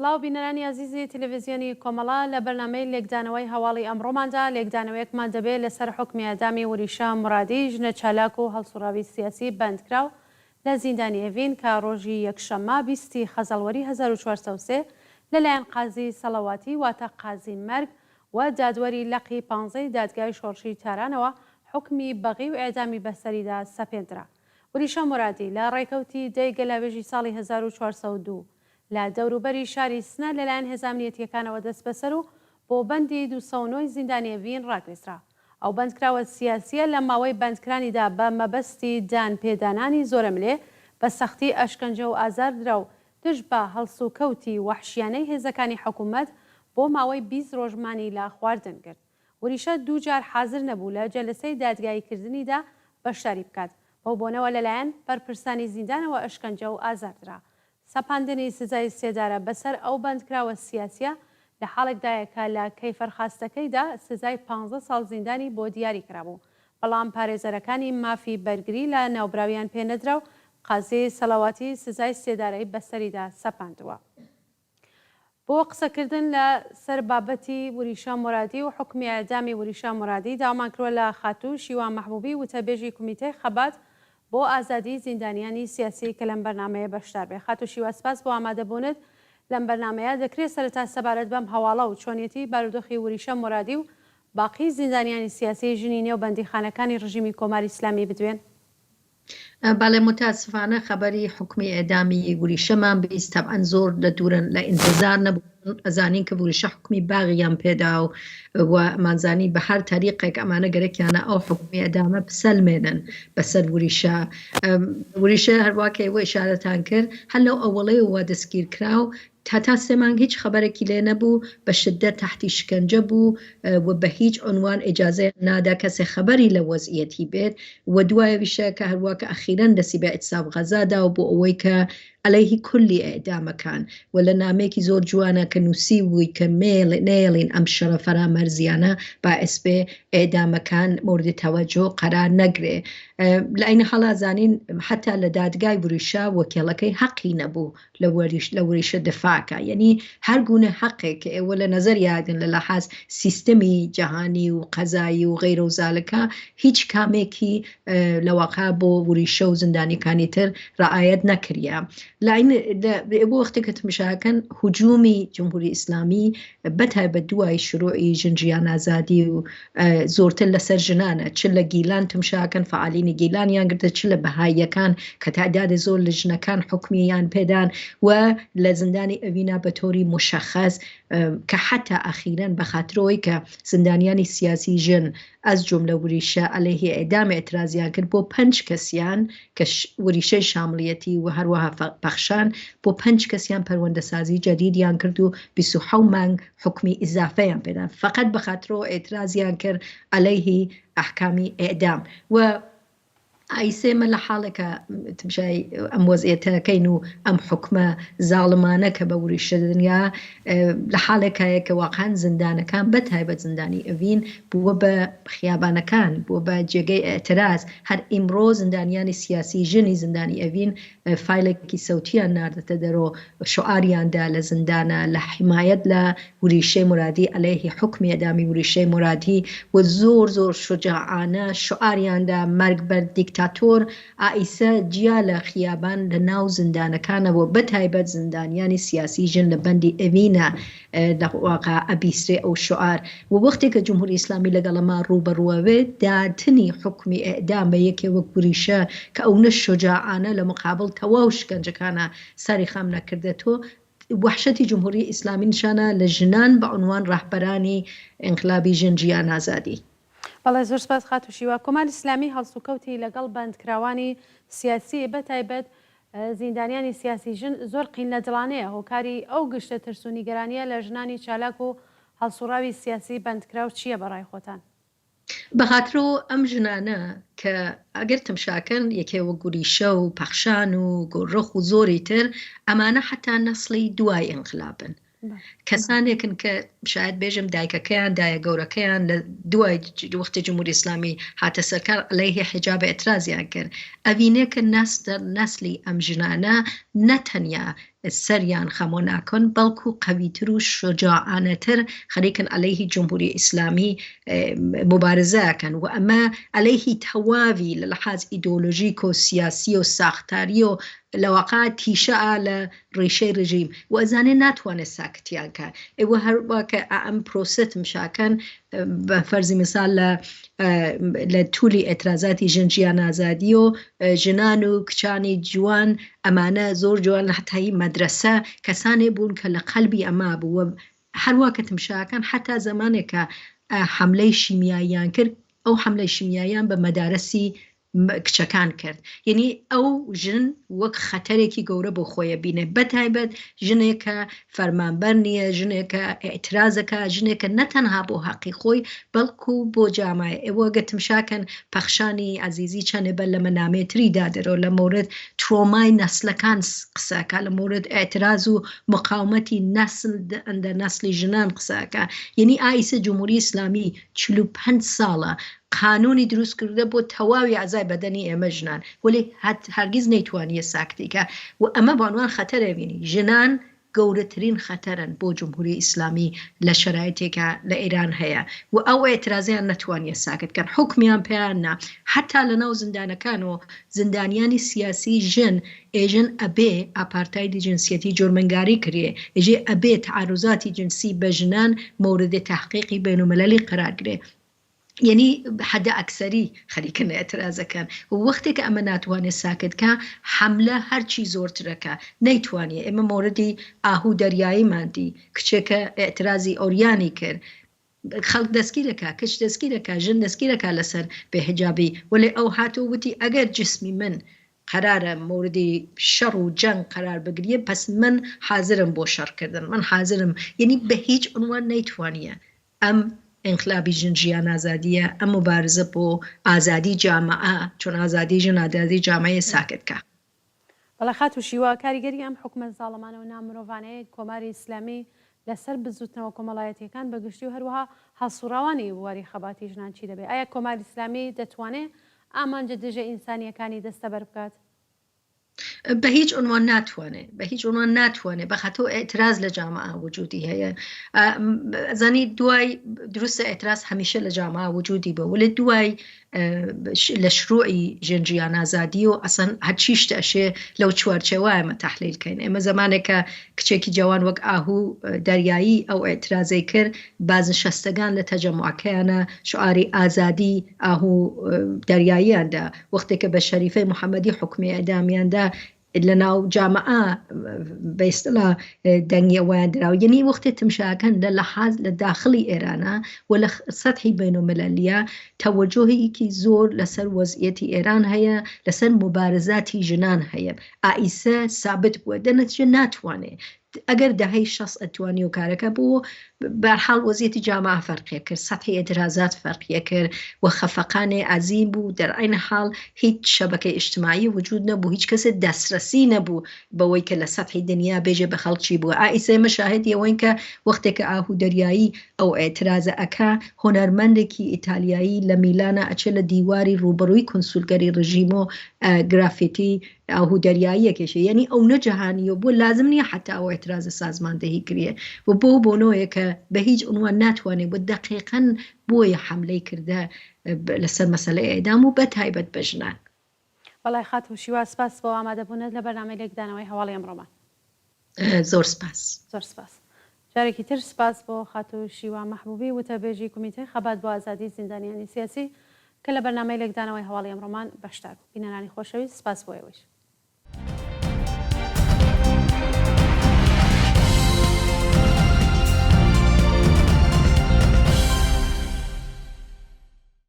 سلااو بینەرانی عزیزی تەلەڤیزیۆنی کۆمەڵا لە بەرنامەی لێکدانەوەی هەواڵی ئەمڕۆماندا لێکدانەوەیەکمان دەبێت لەسەر حکمی ئەدامی وریشە مرادی ژنە چالاک و هەڵسوڕاوی سیاسی بەندکراو لە زیندانی ئەڤین کە ڕۆژی یەکشەممە 20 خەزەڵوەری 1403 لەلایەن قازی سەڵەواتی واتە قازی مەرگ و دادوەری لەقی 15 دادگای شۆڕشی تارانەوە حکمی بەغی و ئێدامی بەسەریدا سەپێنرا. وریشە مرادی لە ڕێکەوتی دەی گەلاوێژی ساڵی 1402 لە دەوروبەری شاری سنە لەلایەن هێزانامنیەتیەکانەوە دەست بەسەر و بۆ بەندی 209 زیندانی ئەڤین ڕاگەیسرا. ئەو بەندکراوە سیاسیە لە ماوەی بەندکرانیدا بە مەبەستی دان پێدانانی زۆرە ملێ بە سەختی ئەشکەنجە و ئازاردرا و دژ بە هەڵس و کەوتی وەحشیانەی هێزەکانی حکوومەت بۆ ماوەی 20 ڕۆژمانی لا خواردن کرد. وریشە دوو جار حازر نەبوو لە جەلسەی دادگاییکردنیدا بەشداری بکات بەو بۆنەوە لەلایەن بەرپرسانی زیندانەوە ئەشکەنجە و ئازاردرا. سەپاندنی سزای سێدارە بەسەر ئەو بەندکراوە سیاسیە لە حاڵێکدایە کە لە کەیفەرخاستەکەیدا سزای 15 ساڵ زیندانی بۆ دیاری کرابوو، بەڵام پارێزەرەکانی مافی بەرگری لە ناوبراویان پێنەدرا و قازی سەڵەواتی سزای سێدارەی بەسەریدا سەپاندووە. بۆ قسەکردن لە سەر بابەتی وریشە مرادی و حکمی ئەدامی وریشە مرادی داوامان کردووە لە خاتوو شیوان مەحبوبی وتەبێژی کۆمیتەی خەبات بۆ ئازادی زیندانیانی سیاسی کە لەم بەرنامەیە بەشدار بێ. خاتوو شیوە سپاس بۆ ئامادەبوونت لەم بەرنامەیە. دەکرێت سەرەتا سەبارەت بەم هەواڵە و چۆنیەتی بارودۆخی وریشە مرادی و باقی زیندانیانی سیاسی ژنی نێو بەندیخانەکانی ڕژیمی کۆماری ئیسلامی بدوێن؟ بەڵێ متاسفانە خەبەری حکمی ئێدامی وریشەمان بیست تەبعەن زۆر لە دوورن لە ئینتزار نەبوو ئەزانین کە وریشە حکمی باغیان پێدا و مانزانی بە هەر تاریقێک ئەمانە گەرەکیانە ئەو حکمی ئەدامە بسەلمێنن بەسەر وریشە. وریشە هەروواکە ئێوە ئیشارەتان کرد هەر لەو ئەوەڵەی وا دەستگیر کراو تا سێ مانگ هیچ خەبەرێکی لێ نەبوو، بە شدەت تحتی شکنجە بوو و بە هیچ عنوان ئیجازە نادا کەسێ خەبەری لە وەزعیەتی بێت و دوایەویشە کە هەروواکە ئەخیرەن دەستی بە ئیتساب غەزادا و بۆ ئەوەی کە عليه كل إعدامكان ولا ناميكي زور جوانا كنوسي ويكمل نيلين أم شرفرا مرزيانا باعث به إعدامكان مورد توجه قرار نگره. لأن حالا زانين حتى لدادگاي وريشا وكيلكي حقي نبو لوريشا دفاعك، يعني هر گونه حقك ولا نظرية للحاظ سيستمي جهاني وقضائي وغيره وذلك هيچ كاميكي لواقع بو وريشا وزنداني كانيتر رعاية نكريا. لأن بو وقتی که تمشاکن هجومی جمهوری اسلامی بتای بدوای شروعی جنجیان آزادی و زورتل لسر جنانه چل گیلان تمشاکن فعالین گیلان یان گرده چل بهایی کان که تعداد زور لجنکان حکمیان پیدان و لزندانی اوینا بطوری مشخص که حتی اخیراً بخاطروی که زندانیانی سیاسی جن از جمله وریشه علیه اعدام اعتراضیان کرد بو 5 کسیان که وریشه شاملیتی و هر وها بخشان بو 5 کسیان پرونده سازی جدیدیان کرد و 27 مانگ حکمی اضافه یان پیدان فقط بخاطرو اعتراضیان کرد علیه احکامی اعدام و عیسی من لحالك تمشي أم وزيتها كينو أم حكمة ظالمانة كبوريش الدنيا لحالك كواقعا زندانة كان بتهاي بزنداني أفين بوبا خيابانا كان بوبا جيجي اعتراض هر إمرو زندانيان سياسي جني زنداني أفين فايلكي صوتيا نارد تدرو شعاريان دا لزندانة لحماية لوريشي مرادي عليه حكم إعدامي وريشي مرادي وزور زور شجاعانة شعاريان دا مرق برديك دکتاتۆر ئائیسە جیا لە خیابان لە ناو زیندانەکانەوە بەتایبەت زیندانیانی سیاسی ژن لە بەندی ئەڤینە لە واقع ئەبیسرێ ئەو شعار و وەختێک کە جمهوری ئیسلامی لەگەڵەما ڕوبەڕوەوێت داتنی حکمی ئێعدام بە یەکێ وەک وریشە کە ئەو شجاعانە لە مقابل تەواو شکنجەکانە سەری خام نەکردێتەوە وحشەتی جمهوری ئیسلامی نیشانە لە ژنان بە عنوان ڕاهبەرانی ئینقلابی ژنجیان ئازادی. بەڵێ زۆر سپاس خاتوو شیوە. کۆماری ئیسلامی هەڵسوکەوتی لەگەڵ بەندکراوانی سیاسی بەتایبەت زیندانیانی سیاسی ژن زۆر قین لە دڵانەیە هۆکاری ئەو گشتە ترس و نیگەرانیە لە ژنانی چالاک و هەڵسوڕاوی سیاسی بەندکراو چییە بەڕای خۆتان؟ بەخاطرۆ ئەم ژنانە کە ئەگەر تمشاکەن یەکێوە گوریشە و پەخشان و گۆڕەخ و زۆری تر ئەمانە حتا نەسڵی دوای ئینقلابن. کەسانێکن کە شاید بێژم دایکەکەیان دایە گەورەکەیان لە دوای وەختی جمهوری ئیسلامی هاتە سەرکار عەلەیهی حیجاب ئێترازیان کرد ئەڤینێ کە نەسلی ئەم ژنانە نەتەنیا سەریان خەمۆ ناکەن بەڵکو قەویتر و شجاعانەتر خەریکن عەلەیهی جمهوری ئیسلامی مبارزەکەن و ئەمە عەلەیهی تەواوی لە لەحاز ئیدۆلۆژیک و سیاسی و ساختاری و لەواقع تیشە لە ڕیشەی ڕژیم و ئەزانێ ناتوانێت ساکتیان کە ئێوە هەروە کە ئەم پرۆسەت مشاکەن بە فەرزی مثال لە توولی ئێترازاتی ژنجیان ئازادی و ژنان و کچانی جوان ئەمانە زۆر جوان لە حتایی مەدرسە کەسانێ بوون کە لە قەلبی ئەما بووە هەروە کە تمشاکەن حتا زمانێکە حملەی شیمیاییان کرد ئەو حملەی شیمیاییان بە مەدارەسی کچەکان کرد یعنی ئەو ژن وەک خەتەرێکی گەورە بۆ خۆیە بینێ بەتایبەت ژنێکە فەرمانبەر نییە ژنێکە ئێترازەکە ژنێکە نەتەنها بۆ حەقی خۆی بەڵکو بۆ جامایە ئێوە گەتمشاکەن پەخشانی عزیزی چەنێ بەر لە مەنامێتری دادرەوە لە مورد ترۆمای نەسلەکان قسەکە لە مورد ئێتراز و مقاومەتی نەسل ئەندە نەسلی ژنان قسەکە یعنی ئایسە جمهوری ئیسلامی 45 ساڵە قانونی دروست کرده بۆ تەواوی عەزای بەدەنی ئێمە ژنان ولی هەرگیز نەیتوانیە ساکتیکە و ئەمە بانوان خەتەرە بینی ژنان گەورەترین خەتەرن بۆ جمهوری ئیسلامی لە شەرایطێکە لە ئێران هەیە و ئەو ئێترازیان نەتوانیە ساکتکەن حکمیان پێیان نا حتا لە ناو زندانەکان و زندانیانی سیاسی ژن ئێژن ئەبێ ئاپارتایدی جنسیەتی جۆرمەنگاری کرێ ئێژێ ئەبێ تعارضاتی جنسی بە ژنان موردی تحقیقی بینومەلەلی قرارگرێ یعنی حدا ئەکسەری خەریکن ئێترازەکەن و وەختێک ئەمە ناتوانێت ساکتکە حملە هەرچی زۆرترەکە نەیتوانێت ئێمە موردی ئاهوو دەریاییماندی کچێکە ئێترازی ئۆریانی کرد خەڵک دەستگیرەکە کچ دەستگیرەکە ژن دەستگیرەکە لەسەر بێحجابی ولی ئەو هاتوو وتی ئەگەر جسمی من قرارە موردی شەڕ و جەنگ قرار بگریە پس من حازرم بۆ شەڕکردن من حازرم یعنی بە هیچ عنوان نەیتوانیە ئەم انقلابی ژنجیان ئازادیە ئەم مبارزە بۆ ئازادی جامعە چۆن ئازادی ژن ئازادی جامعەیە ساکتکە بەڵێ خات و شیوە کاریگەری ئەم حکومەت زاڵەمانە و نامرۆڤانەیە کۆماری ئیسلامی لەسەر بزوتنەوە کۆمەڵایەتیەکان بەگشتی و هەروەها هەڵسوڕاوانی واری خەباتی ژنان چی دەبێت ئایا کۆماری ئیسلامی دەتوانێت ئامانجە دژە ئینسانیەکانی دەستەبەر بکات بە هیچ عنوان ناتوانێت بە هیچ عنوان ناتوانێت بەخەتەوە ئێتراز لە جامعە وجودی هەیە زانی دوای دروستە ئێتراز هەمیشە لە جامعە وجودی بە ولی دوای لە شروعی ژنجیان ئازادی و ئەسەن هەرچی شتەشێ لەو چوارچێوایەمە تەحلیلکەین ئێمە زمانێکە کچێکی جوان وەک ئاهوو دەریایی ئەو ئێترازەی کرد بازنشەستەکان لە تەجەموعەکەیانە شعاری ئازادی ئاهوو دەریاییاندا وەختێکە بە شەریفەی محەممەدی حکمی ئەدامیاندا لە ناو جامعە بەیستلا دەنگیەوەیان دراوە یعنی وەختی تمشاکەن لە لەحاز لە داخلی ئێرانە و لە سەتحی بینومەلەلیە تەوەجۆهێکی زۆر لەسەر وەزعیەتی ئێران هەیە لەسەر مبارزاتی ژنان هەیە ئائیسە سابت بووە دەنەتیجە ناتوانێت ئەگەر دەهەی شەس ئەتوانی و کارەکە بۆ بەرحاڵ وەزیەتی جامعە فەرقیە کرد سەتحی ئێترازات فەرقیە کرد و خەفەقانی عەزیم بوو دەرعین حاڵ هیچ شەبکەی ئیجتماعی وجود نەبوو هیچ کەسێک دەسترسی نەبوو بەوەی کە لە سەتحی دنیا بێژێ بە خەڵکی بووە ئائیسە مەشاهدی ئەوەین کە وەختێکە ئاهوو دەریایی ئەو ئێترازە ئەکا هۆنەرمەندێکی ئیتالیایی لە میلانە ئەچێ لە دیواری ڕوبەڕووی کۆنسولگەری ڕژیم و گرافیتی ئاهوو دەریاییەکێشە یعنی ئەو نەجەهانیە بۆ لازم نییە حتا ئەو ئێترازە سازماندەهی کردێ و بۆنەوەیە کە بە هیچ عنوان ناتوانێت بۆ دقیقاً بۆیە حملەی کردە لەسەر مەسەلەی ئێدام و بەتایبەت بە ژنان بەڵای خات و شیوا سپاس بۆ ئامادەبوونت لە بەرنامەی لێکدانەوەی هەواڵی ئەمڕۆمان زۆر سپاس زۆر سپاس جارێکی تر سپاس بۆ خات و شیوا مەحبوبی وتەبێژی کۆمیتەی خەبات بۆ ئازادی زیندانیانی سیاسی کە لە بەرنامەی لێکدانەوەی هەواڵی ئەمڕۆمان بەشدار بوو بینەرانی خۆشەویست سپاس بۆ ئێوەش